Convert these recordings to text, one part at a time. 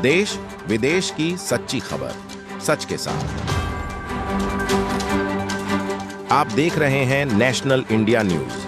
देश विदेश की सच्ची खबर सच के साथ। आप देख रहे हैं नेशनल इंडिया न्यूज।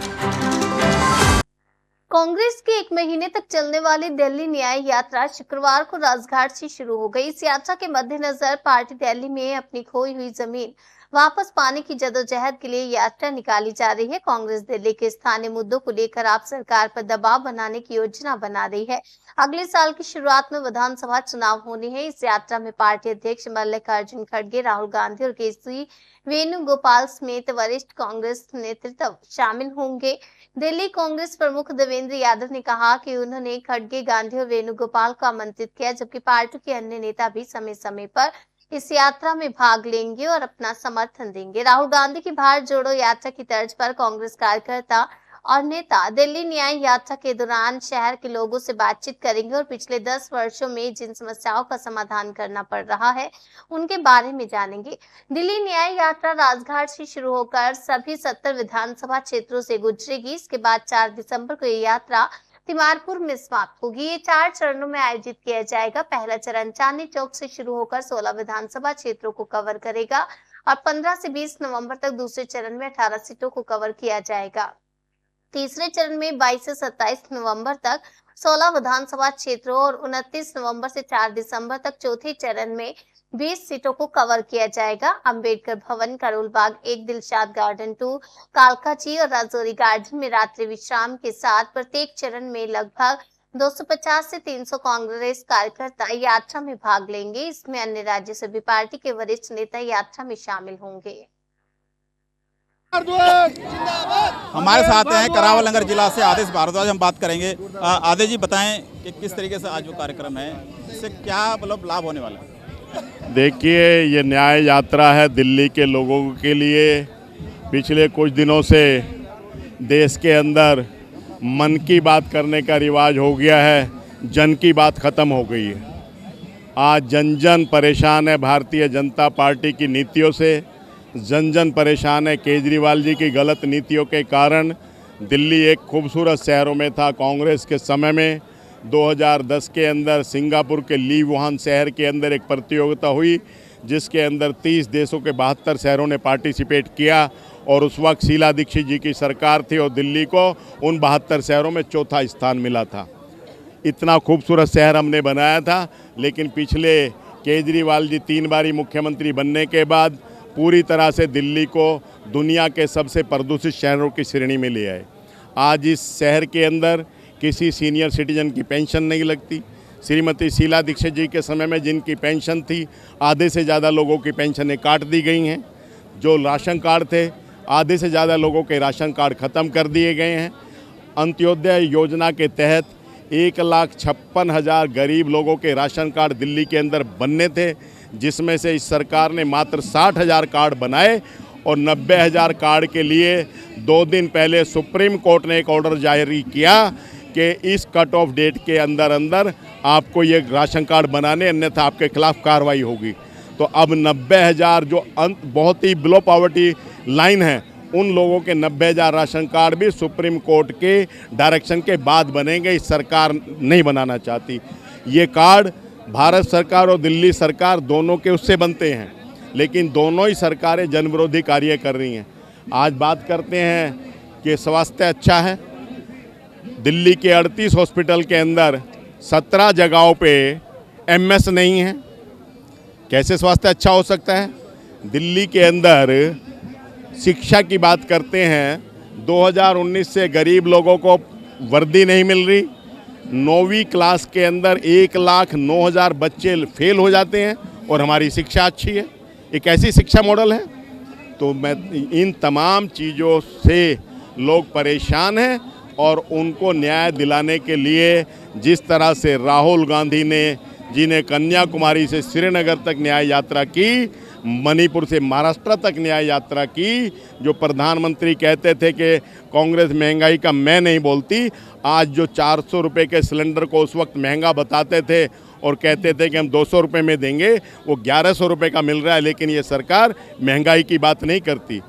कांग्रेस की 1 महीने तक चलने वाली दिल्ली न्याय यात्रा शुक्रवार को राजघाट से शुरू हो गई। इस यात्रा के मद्देनजर पार्टी दिल्ली में अपनी खोई हुई जमीन वापस पाने की जद्दोजहद के लिए यात्रा निकाली जा रही है। कांग्रेस दिल्ली के स्थानीय मुद्दों को लेकर आप सरकार पर दबाव बनाने की योजना बना रही है। अगले साल की शुरुआत में विधानसभा चुनाव होने हैं। इस यात्रा में पार्टी अध्यक्ष मल्लिकार्जुन खड़गे, राहुल गांधी और केसी वेणुगोपाल समेत वरिष्ठ कांग्रेस नेतृत्व शामिल होंगे। दिल्ली कांग्रेस प्रमुख देवेंद्र यादव ने कहा कि उन्होंने खड़गे, गांधी और वेणुगोपाल को आमंत्रित किया, जबकि पार्टी के अन्य नेता भी समय समय पर इस यात्रा में भाग लेंगे और अपना समर्थन देंगे। राहुल गांधी की भारत जोड़ो यात्रा की तर्ज पर कांग्रेस कार्यकर्ता और नेता दिल्ली न्याय यात्रा के दौरान शहर के लोगों से बातचीत करेंगे और पिछले 10 वर्षों में जिन समस्याओं का समाधान करना पड़ रहा है उनके बारे में जानेंगे। दिल्ली न्याय यात्रा राजघाट से शुरू होकर सभी 70 विधानसभा क्षेत्रों से गुजरेगी। इसके बाद 4 दिसंबर को ये यात्रा तिमारपुर में समाप्त होगी। ये 4 चरणों में आयोजित किया जाएगा। पहला चरण चांदनी चौक से शुरू होकर 16 विधानसभा क्षेत्रों को कवर करेगा और 15 से 20 नवंबर तक दूसरे चरण में 18 सीटों को कवर किया जाएगा। तीसरे चरण में 22 से 27 नवंबर तक 16 विधानसभा क्षेत्रों और 29 नवंबर से 4 दिसंबर तक चौथे चरण में 20 सीटों को कवर किया जाएगा। अंबेडकर भवन, करोल बाग 1, दिलशाद गार्डन 2, कालकाजी और राजौरी गार्डन में रात्रि विश्राम के साथ प्रत्येक चरण में लगभग 250 से 300 कांग्रेस कार्यकर्ता यात्रा में भाग लेंगे। इसमें अन्य राज्य से भी पार्टी के वरिष्ठ नेता यात्रा में शामिल होंगे। हमारे साथ हैं करावल नगर जिला से आदेश भारद्वाज। हम बात करेंगे। आदेश जी, बताएं कि किस तरीके से आज जो कार्यक्रम है इससे क्या मतलब लाभ होने वाला है? देखिए, ये न्याय यात्रा है दिल्ली के लोगों के लिए। पिछले कुछ दिनों से देश के अंदर मन की बात करने का रिवाज हो गया है, जन की बात ख़त्म हो गई है। आज जन जन परेशान है भारतीय जनता पार्टी की नीतियों से, जन जन परेशान है केजरीवाल जी की गलत नीतियों के कारण। दिल्ली एक खूबसूरत शहरों में था कांग्रेस के समय में। 2010 के अंदर सिंगापुर के ली वुहान शहर के अंदर एक प्रतियोगिता हुई जिसके अंदर 30 देशों के 72 शहरों ने पार्टिसिपेट किया और उस वक्त शीला दीक्षित जी की सरकार थी और दिल्ली को उन 72 शहरों में चौथा स्थान मिला था। इतना खूबसूरत शहर हमने बनाया था, लेकिन पिछले केजरीवाल जी 3 बारी मुख्यमंत्री बनने के बाद पूरी तरह से दिल्ली को दुनिया के सबसे प्रदूषित शहरों की श्रेणी में ले आए। आज इस शहर के अंदर किसी सीनियर सिटीजन की पेंशन नहीं लगती। श्रीमती शीला दीक्षित जी के समय में जिनकी पेंशन थी, आधे से ज़्यादा लोगों की पेंशनें काट दी गई हैं। जो राशन कार्ड थे, आधे से ज़्यादा लोगों के राशन कार्ड ख़त्म कर दिए गए हैं। अंत्योदय योजना के तहत 1,56,000 गरीब लोगों के राशन कार्ड दिल्ली के अंदर बनने थे, जिसमें से इस सरकार ने मात्र 60,000 कार्ड बनाए और 90,000 कार्ड के लिए 2 दिन पहले सुप्रीम कोर्ट ने एक ऑर्डर जारी किया कि इस कट ऑफ डेट के अंदर अंदर आपको ये राशन कार्ड बनाने, अन्यथा आपके खिलाफ कार्रवाई होगी। तो अब 90,000 जो बहुत ही बिलो पॉवर्टी लाइन है, उन लोगों के 90,000 राशन कार्ड भी सुप्रीम कोर्ट के डायरेक्शन के बाद बनेंगे। इस सरकार नहीं बनाना चाहती। ये कार्ड भारत सरकार और दिल्ली सरकार दोनों के उससे बनते हैं, लेकिन दोनों ही सरकारें जनविरोधी कार्य कर रही हैं। आज बात करते हैं कि स्वास्थ्य अच्छा है। दिल्ली के 38 हॉस्पिटल के अंदर 17 जगहों पे एमएस नहीं है। कैसे स्वास्थ्य अच्छा हो सकता है? दिल्ली के अंदर शिक्षा की बात करते हैं, 2019 से गरीब लोगों को वर्दी नहीं मिल रही। 9वीं क्लास के अंदर 1,09,000 बच्चे फेल हो जाते हैं और हमारी शिक्षा अच्छी है। एक ऐसी शिक्षा मॉडल है। तो मैं इन तमाम चीज़ों से लोग परेशान हैं और उनको न्याय दिलाने के लिए जिस तरह से राहुल गांधी ने जिन्हें कन्याकुमारी से श्रीनगर तक न्याय यात्रा की, मणिपुर से महाराष्ट्र तक न्याय यात्रा की, जो प्रधानमंत्री कहते थे कि कांग्रेस महंगाई का मैं नहीं बोलती, आज जो 400 रुपये के सिलेंडर को उस वक्त महंगा बताते थे और कहते थे कि हम 200 रुपये में देंगे, वो 1100 रुपये का मिल रहा है। लेकिन ये सरकार महंगाई की बात नहीं करती।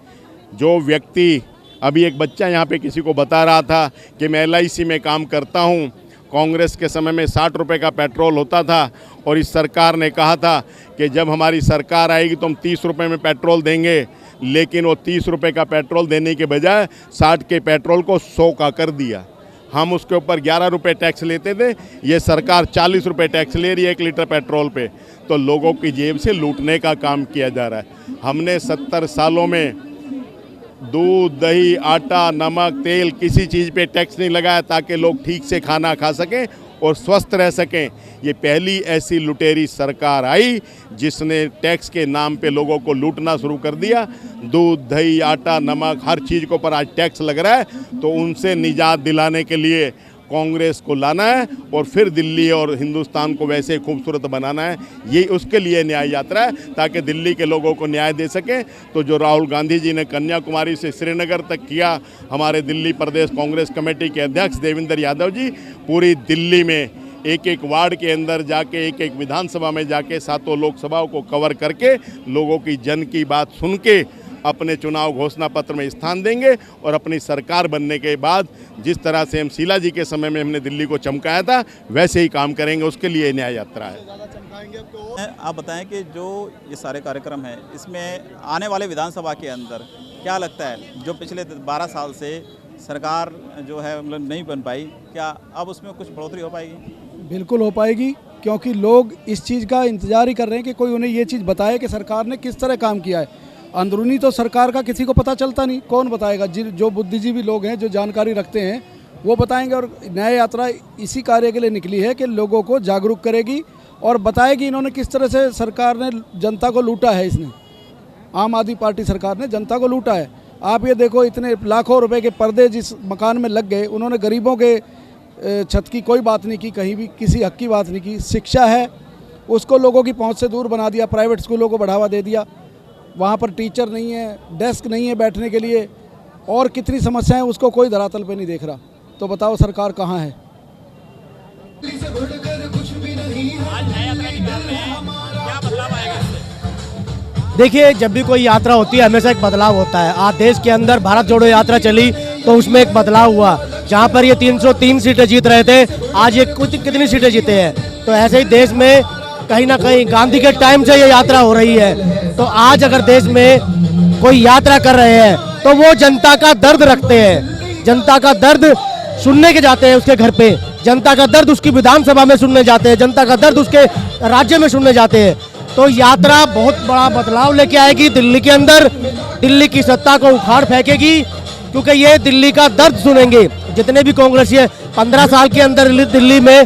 जो व्यक्ति, अभी एक बच्चा यहाँ पे किसी को बता रहा था कि मैं LIC में काम करता हूँ, कांग्रेस के समय में 60 रुपए का पेट्रोल होता था और इस सरकार ने कहा था कि जब हमारी सरकार आएगी तो हम 30 रुपए में पेट्रोल देंगे, लेकिन वो 30 रुपए का पेट्रोल देने के बजाय 60 के पेट्रोल को 100 का कर दिया। हम उसके ऊपर 11 रुपये टैक्स लेते थे, ये सरकार 40 रुपये टैक्स ले रही है 1 लीटर पेट्रोल पे। तो लोगों की जेब से लूटने का काम किया जा रहा है। हमने 70 सालों में दूध, दही, आटा, नमक, तेल किसी चीज़ पे टैक्स नहीं लगाया ताकि लोग ठीक से खाना खा सकें और स्वस्थ रह सकें। ये पहली ऐसी लुटेरी सरकार आई जिसने टैक्स के नाम पे लोगों को लूटना शुरू कर दिया। दूध, दही, आटा, नमक हर चीज़ के ऊपर आज टैक्स लग रहा है। तो उनसे निजात दिलाने के लिए कांग्रेस को लाना है और फिर दिल्ली और हिंदुस्तान को वैसे खूबसूरत बनाना है। ये उसके लिए न्याय यात्रा है ताकि दिल्ली के लोगों को न्याय दे सकें। तो जो राहुल गांधी जी ने कन्याकुमारी से श्रीनगर तक किया, हमारे दिल्ली प्रदेश कांग्रेस कमेटी के अध्यक्ष देवेंद्र यादव जी पूरी दिल्ली में एक एक वार्ड के अंदर जाके, एक एक विधानसभा में जाके, 7 लोकसभाओं को कवर करके लोगों की जन की बात सुन के अपने चुनाव घोषणा पत्र में स्थान देंगे और अपनी सरकार बनने के बाद जिस तरह से हम शीला जी के समय में हमने दिल्ली को चमकाया था वैसे ही काम करेंगे। उसके लिए न्याय यात्रा है। आप बताएं कि जो ये सारे कार्यक्रम हैं इसमें आने वाले विधानसभा के अंदर क्या लगता है, जो पिछले 12 साल से सरकार जो है मतलब नहीं बन पाई, क्या अब उसमें कुछ बढ़ोतरी हो पाएगी? बिल्कुल हो पाएगी, क्योंकि लोग इस चीज़ का इंतजार ही कर रहे हैं कि कोई उन्हें ये चीज़ बताए कि सरकार ने किस तरह काम किया है। अंदरूनी तो सरकार का किसी को पता चलता नहीं, कौन बताएगा? जो बुद्धिजीवी लोग हैं, जो जानकारी रखते हैं, वो बताएंगे। और न्याय यात्रा इसी कार्य के लिए निकली है कि लोगों को जागरूक करेगी और बताएगी इन्होंने किस तरह से सरकार ने जनता को लूटा है। इसने आम आदमी पार्टी सरकार ने जनता को लूटा है। आप ये देखो, इतने लाखों रुपए के पर्दे जिस मकान में लग गए, उन्होंने गरीबों के छत की कोई बात नहीं की, कहीं भी किसी हक की बात नहीं की। शिक्षा है उसको लोगों की पहुंच से दूर बना दिया, प्राइवेट स्कूलों को बढ़ावा दे दिया, वहाँ पर टीचर नहीं है, डेस्क नहीं है बैठने के लिए, और कितनी समस्याएं उसको कोई धरातल पे नहीं देख रहा। तो बताओ सरकार कहाँ है? देखिए, जब भी कोई यात्रा होती है हमेशा एक बदलाव होता है। आज देश के अंदर भारत जोड़ो यात्रा चली तो उसमें एक बदलाव हुआ। जहाँ पर ये 303 सीटें जीत रहे थे, आज ये कितनी सीटें जीते हैं। तो ऐसे ही देश में कहीं ना कहीं गांधी के टाइम से ये यात्रा हो रही है। तो आज अगर देश में कोई यात्रा कर रहे हैं तो वो जनता का दर्द रखते हैं, जनता का दर्द सुनने के जाते हैं उसके घर पे, जनता का दर्द उसकी विधानसभा में सुनने जाते हैं, जनता का दर्द उसके राज्य में सुनने जाते हैं। तो यात्रा बहुत बड़ा बदलाव लेके आएगी दिल्ली के अंदर, दिल्ली की सत्ता को उखाड़ फेंकेगी, क्योंकि ये दिल्ली का दर्द सुनेंगे। जितने भी कांग्रेसी 15 साल के अंदर दिल्ली में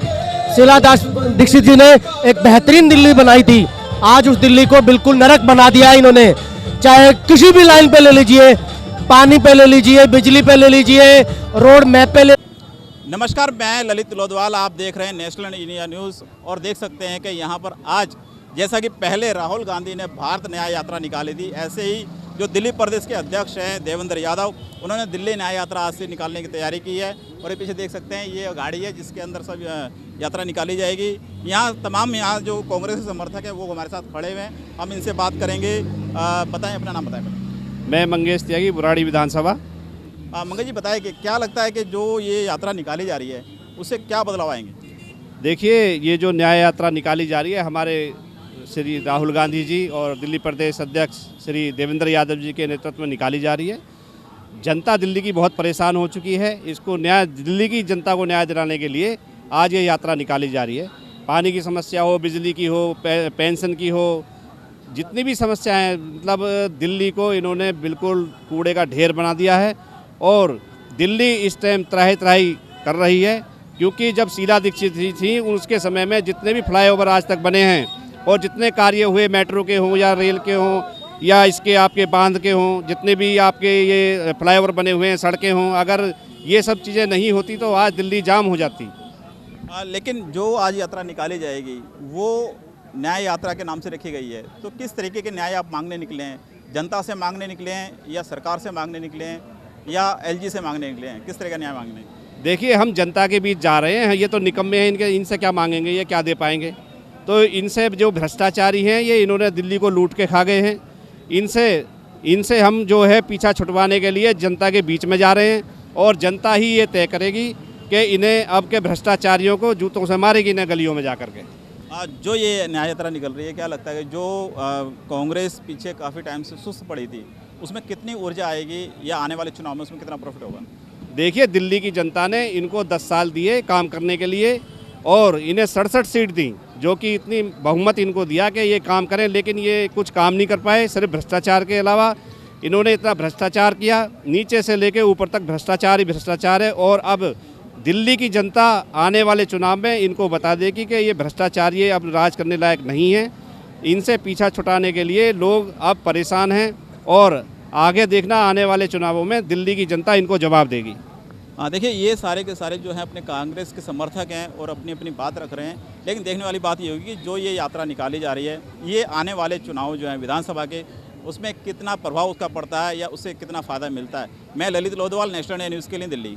शीला दीक्षित जी ने एक बेहतरीन दिल्ली बनाई थी, आज उस दिल्ली को बिल्कुल नरक बना दिया इन्होंने। चाहे किसी भी लाइन पे ले लीजिए, पानी पे ले लीजिए, बिजली पे ले लीजिए, रोड मैप पे ले। नमस्कार, मैं ललित लोधवाल, आप देख रहे हैं नेशनल इंडिया न्यूज़। और देख सकते हैं कि यहाँ पर आज जैसा कि पहले राहुल गांधी ने भारत न्याय यात्रा निकाली थी, ऐसे ही जो दिल्ली प्रदेश के अध्यक्ष हैं देवेंद्र यादव, उन्होंने दिल्ली न्याय यात्रा आज से निकालने की तैयारी की है। और ये पीछे देख सकते हैं, ये गाड़ी है जिसके अंदर सब यात्रा निकाली जाएगी। यहाँ तमाम यहाँ जो कांग्रेस के समर्थक हैं वो हमारे साथ खड़े हुए हैं, हम इनसे बात करेंगे। बताएं, अपना नाम बताएं। मैं मंगेश त्यागी, बुराड़ी विधानसभा। मंगेश जी, बताएं कि क्या लगता है कि जो ये यात्रा निकाली जा रही है उससे क्या बदलाव आएंगे? देखिए, ये जो न्याय यात्रा निकाली जा रही है हमारे श्री राहुल गांधी जी और दिल्ली प्रदेश अध्यक्ष श्री देवेंद्र यादव जी के नेतृत्व में निकाली जा रही है। जनता दिल्ली की बहुत परेशान हो चुकी है, इसको न्याय, दिल्ली की जनता को न्याय दिलाने के लिए आज ये यात्रा निकाली जा रही है। पानी की समस्या हो, बिजली की हो, पेंशन की हो, जितनी भी समस्याएं, मतलब दिल्ली को इन्होंने बिल्कुल कूड़े का ढेर बना दिया है। और दिल्ली इस टाइम त्राही त्राही कर रही है, क्योंकि जब शीला दीक्षित थी उसके समय में जितने भी फ्लाईओवर आज तक बने हैं और जितने कार्य हुए, मेट्रो के हों या रेल के हों या इसके आपके बांध के हों, जितने भी आपके ये फ्लाईओवर बने हुए हैं, सड़कें हों, अगर ये सब चीज़ें नहीं होती तो आज दिल्ली जाम हो जाती। लेकिन जो आज यात्रा निकाली जाएगी वो न्याय यात्रा के नाम से रखी गई है, तो किस तरीके के न्याय आप मांगने निकले हैं? जनता से मांगने निकले हैं या सरकार से मांगने निकले हैं या एलजी से मांगने निकले हैं? किस तरह का न्याय मांगने? देखिए, हम जनता के बीच जा रहे हैं, ये तो निकम्मे हैं, इनसे क्या मांगेंगे, ये क्या दे पाएंगे? तो इनसे जो भ्रष्टाचारी हैं, ये इन्होंने दिल्ली को लूट के खा गए हैं, इनसे हम जो है पीछा छुटवाने के लिए जनता के बीच में जा रहे हैं। और जनता ही ये तय करेगी कि इन्हें अब के भ्रष्टाचारियों को जूतों से मारेगी इन्हें गलियों में जा करके। जो ये न्याय यात्रा निकल रही है, क्या लगता है कि जो कांग्रेस पीछे काफ़ी टाइम से सुस्त पड़ी थी, उसमें कितनी ऊर्जा आएगी या आने वाले चुनाव में उसमें कितना प्रॉफिट होगा? देखिए, दिल्ली की जनता ने इनको 10 साल दिए काम करने के लिए और इन्हें 67 सीट दी, जो कि इतनी बहुमत इनको दिया कि ये काम करें, लेकिन ये कुछ काम नहीं कर पाए। सिर्फ भ्रष्टाचार के अलावा इन्होंने इतना भ्रष्टाचार किया, नीचे से लेके ऊपर तक भ्रष्टाचार ही भ्रष्टाचार है। और अब दिल्ली की जनता आने वाले चुनाव में इनको बता देगी कि ये भ्रष्टाचार ये अब राज करने लायक नहीं है। इनसे पीछा छुटाने के लिए लोग अब परेशान हैं और आगे देखना, आने वाले चुनावों में दिल्ली की जनता इनको जवाब देगी। हाँ, देखिए, ये सारे के सारे जो हैं अपने कांग्रेस के समर्थक हैं और अपनी अपनी बात रख रहे हैं, लेकिन देखने वाली बात ये होगी कि जो ये यात्रा निकाली जा रही है, ये आने वाले चुनाव जो हैं विधानसभा के, उसमें कितना प्रभाव उसका पड़ता है या उससे कितना फ़ायदा मिलता है। मैं ललित लोधवाल, नेशनल न्यूज़ के लिए, दिल्ली।